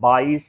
22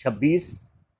26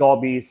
24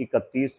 31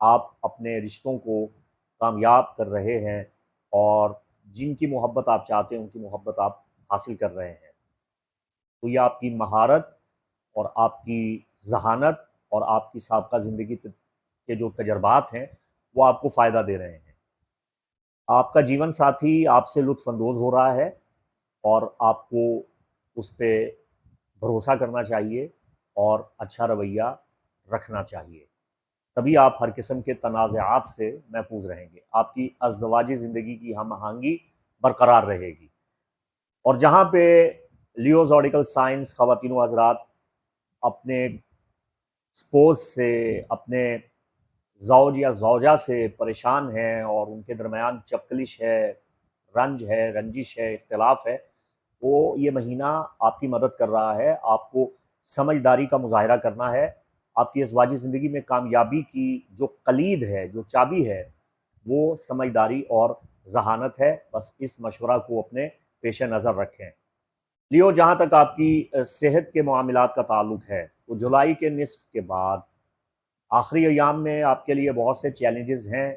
آپ اپنے رشتوں کو کامیاب کر رہے ہیں اور جن کی محبت آپ چاہتے ہیں ان کی محبت آپ حاصل کر رہے ہیں، تو یہ آپ کی مہارت اور آپ کی ذہانت اور آپ کی سابقہ زندگی کے جو تجربات ہیں وہ آپ کو فائدہ دے رہے ہیں۔ آپ کا جیون ساتھی آپ سے لطف اندوز ہو رہا ہے اور آپ کو اس پہ بھروسہ کرنا چاہیے اور اچھا رویہ رکھنا چاہیے، تبھی آپ ہر قسم کے تنازعات سے محفوظ رہیں گے، آپ کی ازدواجی زندگی کی ہم آہنگی برقرار رہے گی۔ اور جہاں پہ لیو زوڈیکل سائنس خواتین و حضرات اپنے سپوز سے، اپنے زوج یا زوجہ سے پریشان ہیں اور ان کے درمیان چپکلش ہے، رنج ہے، رنجش ہے، اختلاف ہے، وہ یہ مہینہ آپ کی مدد کر رہا ہے۔ آپ کو سمجھداری کا مظاہرہ کرنا ہے۔ آپ کی ازواجی زندگی میں کامیابی کی جو کلید ہے، جو چابی ہے، وہ سمجھداری اور ذہانت ہے۔ بس اس مشورہ کو اپنے پیش نظر رکھیں۔ لیو، جہاں تک آپ کی صحت کے معاملات کا تعلق ہے تو جولائی کے نصف کے بعد آخری ایام میں آپ کے لیے بہت سے چیلنجز ہیں۔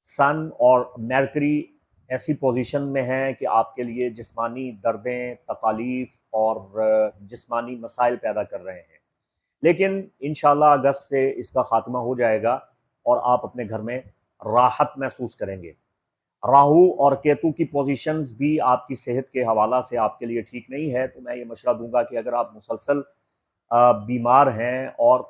سن اور میرکری ایسی پوزیشن میں ہیں کہ آپ کے لیے جسمانی دردیں، تکالیف اور جسمانی مسائل پیدا کر رہے ہیں، لیکن انشاءاللہ اگست سے اس کا خاتمہ ہو جائے گا اور آپ اپنے گھر میں راحت محسوس کریں گے۔ راہو اور کیتو کی پوزیشنز بھی آپ کی صحت کے حوالہ سے آپ کے لیے ٹھیک نہیں ہے، تو میں یہ مشورہ دوں گا کہ اگر آپ مسلسل بیمار ہیں اور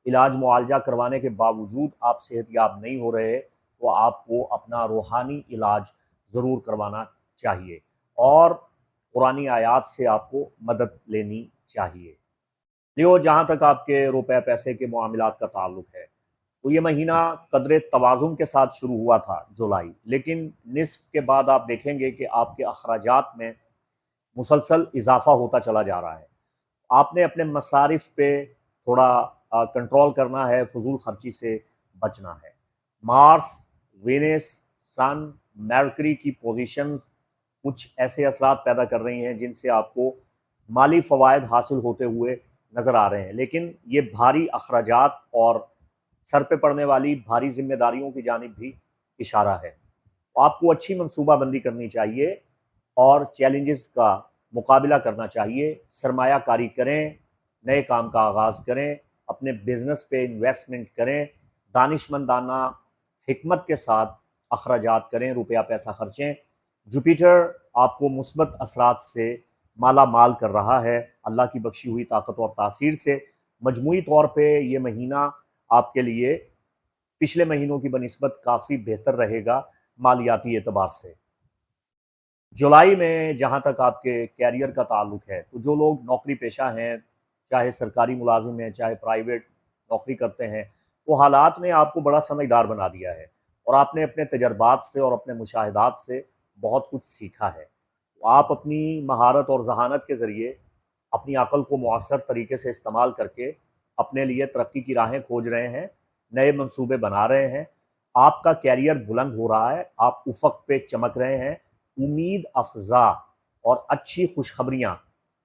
علاج معالجہ کروانے کے باوجود آپ صحت یاب نہیں ہو رہے تو آپ کو اپنا روحانی علاج ضرور کروانا چاہیے اور قرآنی آیات سے آپ کو مدد لینی چاہیے۔ لیو، جہاں تک آپ کے روپے پیسے کے معاملات کا تعلق ہے تو یہ مہینہ قدر توازن کے ساتھ شروع ہوا تھا جولائی، لیکن نصف کے بعد آپ دیکھیں گے کہ آپ کے اخراجات میں مسلسل اضافہ ہوتا چلا جا رہا ہے۔ آپ نے اپنے مصارف پہ تھوڑا کنٹرول کرنا ہے، فضول خرچی سے بچنا ہے۔ مارس، وینس، سن، میرکری کی پوزیشنز کچھ ایسے اثرات پیدا کر رہی ہیں جن سے آپ کو مالی فوائد حاصل ہوتے ہوئے نظر آ رہے ہیں، لیکن یہ بھاری اخراجات اور سر پہ پڑنے والی بھاری ذمہ داریوں کی جانب بھی اشارہ ہے۔ آپ کو اچھی منصوبہ بندی کرنی چاہیے اور چیلنجز کا مقابلہ کرنا چاہیے۔ سرمایہ کاری کریں، نئے کام کا آغاز کریں، اپنے بزنس پہ انویسٹمنٹ کریں، دانش مندانہ حکمت کے ساتھ اخراجات کریں، روپیہ پیسہ خرچیں۔ جوپیٹر آپ کو مثبت اثرات سے مالا مال کر رہا ہے، اللہ کی بخشی ہوئی طاقت اور تاثیر سے۔ مجموعی طور پہ یہ مہینہ آپ کے لیے پچھلے مہینوں کی بنسبت کافی بہتر رہے گا مالیاتی اعتبار سے۔ جولائی میں جہاں تک آپ کے کیریئر کا تعلق ہے تو جو لوگ نوکری پیشہ ہیں، چاہے سرکاری ملازم ہیں چاہے پرائیویٹ نوکری کرتے ہیں، وہ حالات نے آپ کو بڑا سمجھدار بنا دیا ہے اور آپ نے اپنے تجربات سے اور اپنے مشاہدات سے بہت کچھ سیکھا ہے۔ آپ اپنی مہارت اور ذہانت کے ذریعے اپنی عقل کو مؤثر طریقے سے استعمال کر کے اپنے لیے ترقی کی راہیں کھوج رہے ہیں، نئے منصوبے بنا رہے ہیں۔ آپ کا کیریئر بلند ہو رہا ہے، آپ افق پہ چمک رہے ہیں۔ امید افزا اور اچھی خوشخبریاں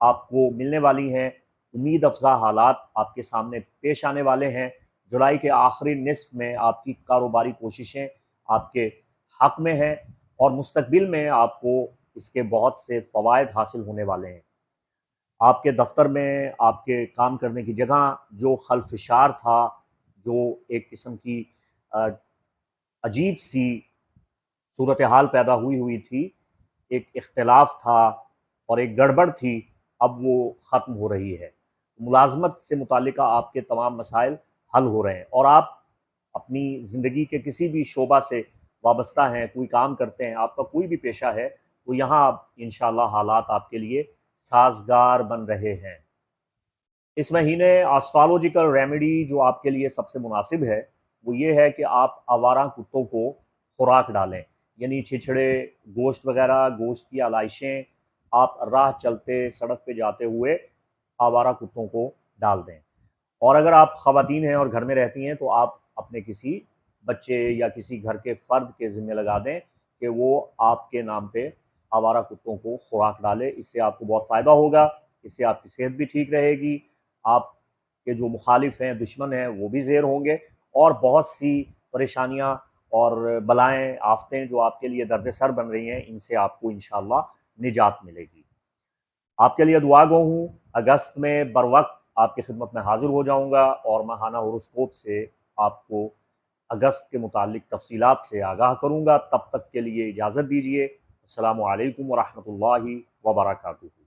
آپ کو ملنے والی ہیں، امید افزا حالات آپ کے سامنے پیش آنے والے ہیں۔ جولائی کے آخری نصف میں آپ کی کاروباری کوششیں آپ کے حق میں ہیں اور مستقبل میں آپ کو اس کے بہت سے فوائد حاصل ہونے والے ہیں۔ آپ کے دفتر میں، آپ کے کام کرنے کی جگہ جو خلفشار تھا، جو ایک قسم کی عجیب سی صورتحال پیدا ہوئی تھی، ایک اختلاف تھا اور ایک گڑبڑ تھی، اب وہ ختم ہو رہی ہے۔ ملازمت سے متعلقہ آپ کے تمام مسائل حل ہو رہے ہیں اور آپ اپنی زندگی کے کسی بھی شعبہ سے وابستہ ہیں، کوئی کام کرتے ہیں، آپ کا کوئی بھی پیشہ ہے، تو یہاں انشاءاللہ حالات آپ کے لیے سازگار بن رہے ہیں۔ اس مہینے آسٹرالوجیکل ریمیڈی جو آپ کے لیے سب سے مناسب ہے وہ یہ ہے کہ آپ آوارہ کتوں کو خوراک ڈالیں، یعنی چھچھڑے، گوشت وغیرہ، گوشت کی علائشیں آپ راہ چلتے سڑک پہ جاتے ہوئے آوارہ کتوں کو ڈال دیں۔ اور اگر آپ خواتین ہیں اور گھر میں رہتی ہیں تو آپ اپنے کسی بچے یا کسی گھر کے فرد کے ذمہ لگا دیں کہ وہ آپ کے نام پہ آوارہ کتوں کو خوراک ڈالے۔ اس سے آپ کو بہت فائدہ ہوگا، اس سے آپ کی صحت بھی ٹھیک رہے گی، آپ کے جو مخالف ہیں، دشمن ہیں، وہ بھی زیر ہوں گے اور بہت سی پریشانیاں اور بلائیں آفتیں جو آپ کے لیے درد سر بن رہی ہیں، ان سے آپ کو انشاءاللہ نجات ملے گی۔ آپ کے لیے دعا گو ہوں۔ اگست میں بروقت آپ کی خدمت میں حاضر ہو جاؤں گا اور ماہانہ ہوراسکوپ سے آپ کو اگست کے متعلق تفصیلات سے آگاہ کروں گا۔ تب تک کے لیے اجازت دیجیے۔ السلام علیکم ورحمۃ اللہ وبرکاتہ۔